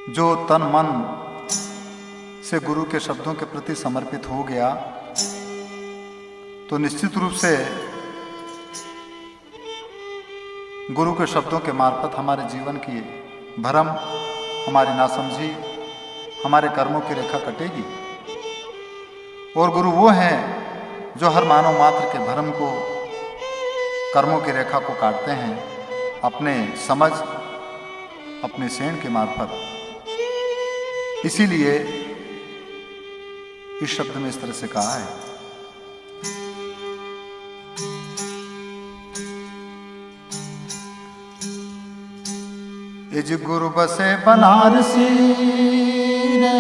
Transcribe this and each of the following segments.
जो तन मन से गुरु के शब्दों के प्रति समर्पित हो गया तो निश्चित रूप से गुरु के शब्दों के मार्फत हमारे जीवन की भ्रम, हमारी नासमझी, हमारे कर्मों की रेखा कटेगी। और गुरु वो हैं जो हर मानव मात्र के भ्रम को, कर्मों की रेखा को काटते हैं अपने समझ, अपने सेण के मार्फत। इसीलिए इस शब्द में इस तरह से कहा है, इज गुरु बसे बनारसी रे,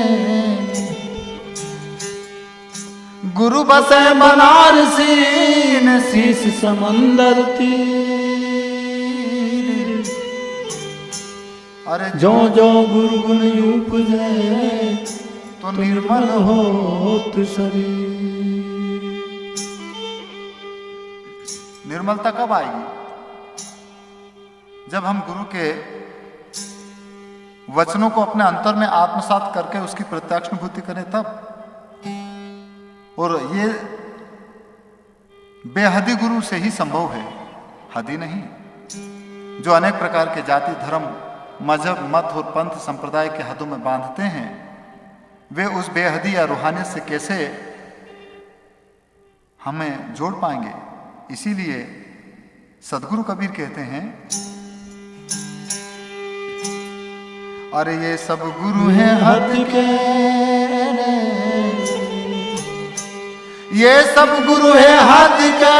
गुरु बसे बनारसी ने शीश समंदर तीर। अरे जो जो गुरु गुण उपजे तो निर्मल होत शरीर। निर्मलता कब आएगी? जब हम गुरु के वचनों को अपने अंतर में आत्मसात करके उसकी प्रत्यक्ष अनुभूति करें तब। और ये बेहदी गुरु से ही संभव है, हदी नहीं। जो अनेक प्रकार के जाति, धर्म, मजहब, मत और पंथ संप्रदाय के हदों में बांधते हैं, वे उस बेहदी या रूहानियत से कैसे हमें जोड़ पाएंगे? इसीलिए सदगुरु कबीर कहते हैं, अरे ये सब गुरु हैं हद के, ये सब गुरु है हद के,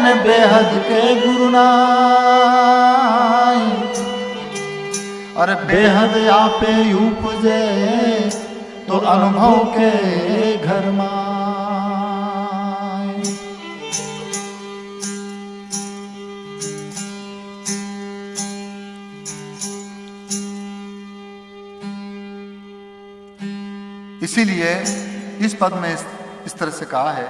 न बेहद के गुरु नाई। अरे बेहद आपे उपजे तो अनुभव के घर माई। इसीलिए इस पद में इस तरह से कहा है,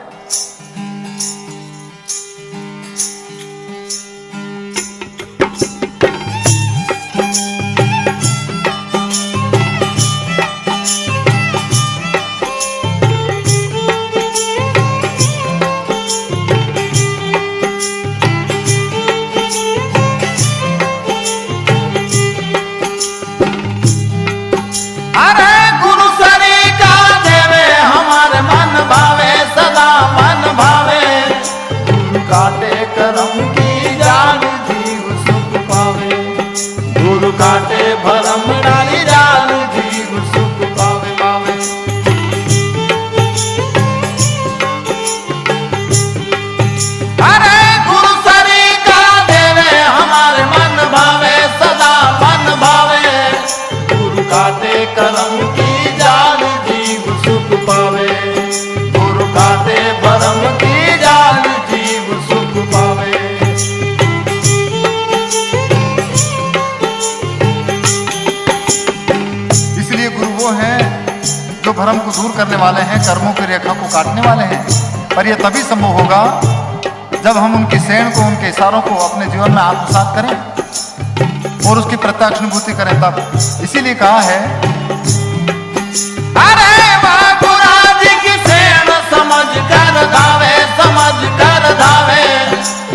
काटे भरम डाली जाल जीव सुख पावे पावे। अरे गुरु सरी का देवे हमारे मन भावे, सदा मन भावे। गुरु काटे करम की जाल जीव सुख पावे, गुरु काटे भरम की जाल जीव सुख पावे। जो भ्रम को दूर करने वाले हैं, कर्मों की रेखा को काटने वाले हैं। पर यह तभी संभव होगा जब हम उनकी सेण को, उनके इशारों को अपने जीवन में आत्मसात करें और उसकी प्रत्यक्ष अनुभूति करें तब। इसीलिए कहा है, अरे बाबूराज की सेण समझ कर धावे, समझ कर धावे।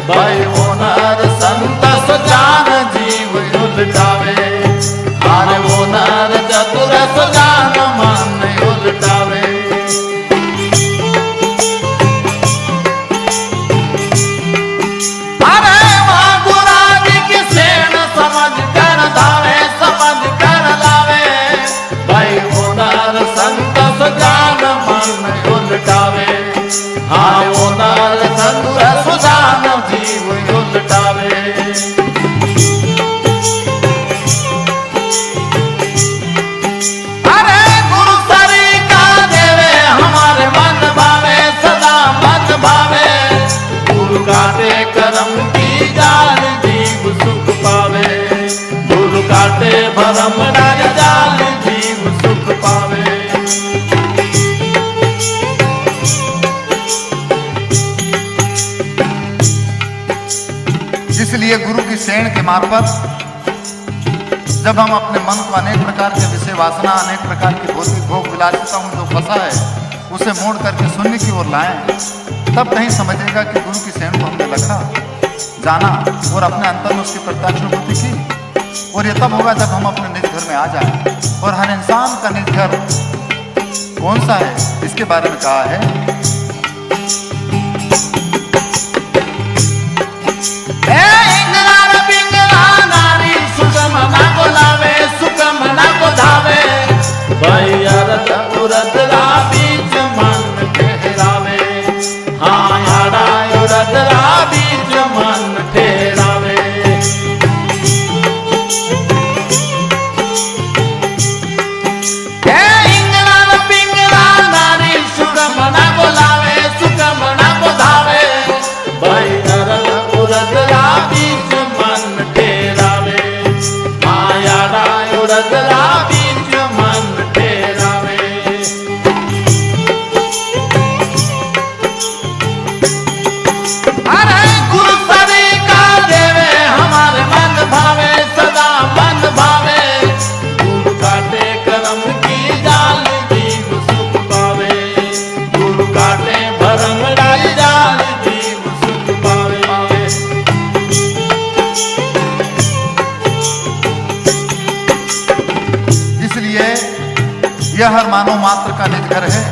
भाई वो नर संत सुजान जीव उलटावे, अरे वो नर चतुर सुजान मन उलटावे। अरे बाबूराज की सेण समझ कर धावे, समझ कर लावे। भाई वो नर संत सुजान मन उलटावे, हाँ वो नर चतुर सुजान जीव उलटावे। काटे करम की जाल जीव सुख पावे, गुरु काटे भरम डाल जाल जीव सुख पावे। इसलिए गुरु की सेण के मार्फत जब हम अपने मन को अनेक प्रकार के विषय वासना, अनेक प्रकार की भौतिक भोग विलासिता में जो फंसा है उसे मोड़ करके शून्य की ओर लाएं, तब कहीं समझेगा कि गुरु की सेण को हमने रखा, जाना और अपने अंतर में उसकी प्रत्यक्ष अनुभूति की। और ये तब होगा जब हम अपने निज घर में आ जाएं। और हर इंसान का निज घर कौन सा है इसके बारे में कहा है, यह हर मानव मात्र का निज घर है,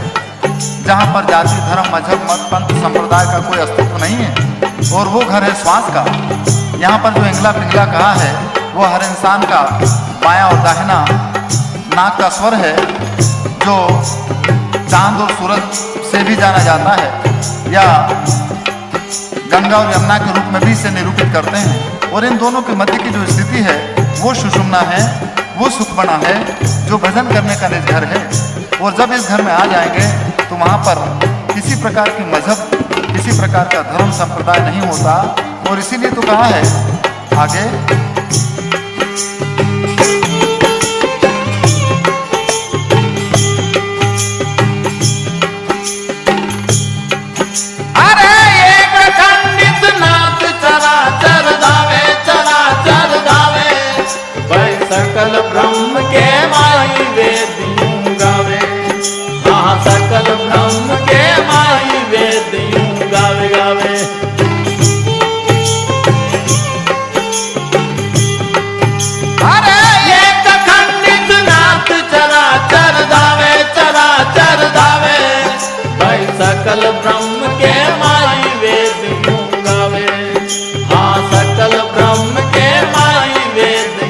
जहाँ पर जाति, धर्म, मजहब, मत, पंथ, संप्रदाय का कोई अस्तित्व नहीं है। और वो घर है श्वास का। यहाँ पर जो इंगला पिंगला कहा है वो हर इंसान का बायां और दाहिना नाक का स्वर है, जो चांद और सूरज से भी जाना जाता है, या गंगा और यमुना के रूप में भी इसे निरूपित करते हैं। और इन दोनों के मध्य की जो स्थिति है वो सुषुम्ना है, वो सुख बना है, जो भजन करने का निज घर है। और जब इस घर में आ जाएंगे तो वहाँ पर किसी प्रकार की मजहब, किसी प्रकार का धर्म संप्रदाय नहीं होता। और इसीलिए तो कहा है आगे, सकल ब्रह्म के माई वेदियों गावे, हाँ सकल ब्रह्म के माई वेदियों गावे गावे। अरे एक खंडित नाथ चरा चर दावे, चरा चर दावे, भाई सकल ब्रह्म के माई वेदियों गावे, हाँ सकल ब्रह्म के माई वेदियों।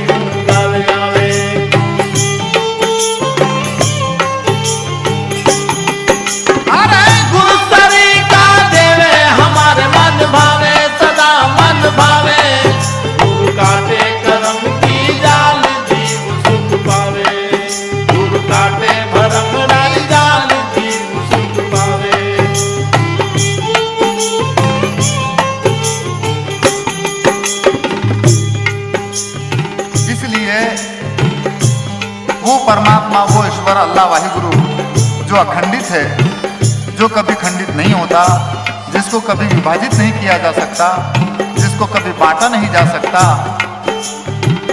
वो परमात्मा, वो ईश्वर अल्लाह वाहिगुरु जो अखंडित है, जो कभी खंडित नहीं होता, जिसको कभी विभाजित नहीं किया जा सकता, जिसको कभी बांटा नहीं जा सकता।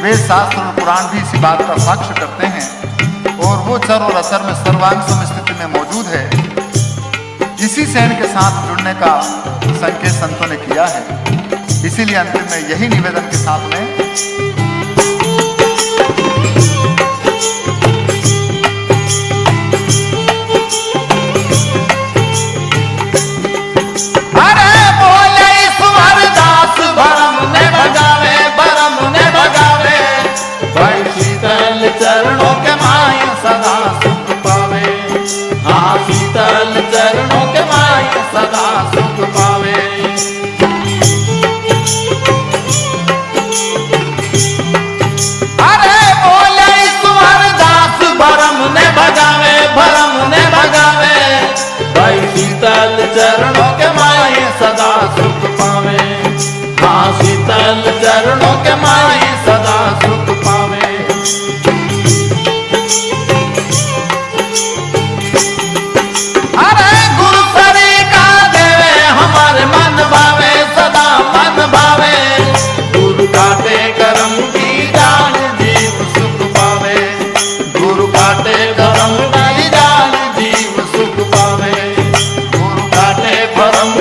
वेद, शास्त्र और पुराण भी इसी बात का साक्ष्य करते हैं। और वो चर और असर में सर्वांग समस्थिति में मौजूद है। इसी सेन के साथ जुड़ने का संकेत संतों ने किया है। इसीलिए अंतिम में यही निवेदन के साथ में चरणों के माई सदा सुख पावे, हाँ शीतल चरणों के माई सदा सुख पावे। अरे बोले ईश्वर दास भरम ने भगावे, भरम ने भगावे, भाई शीतल चरणों के माई सदा सुख पावे, हाँ शीतल चरणों के माई सदा सुख पावे। भरम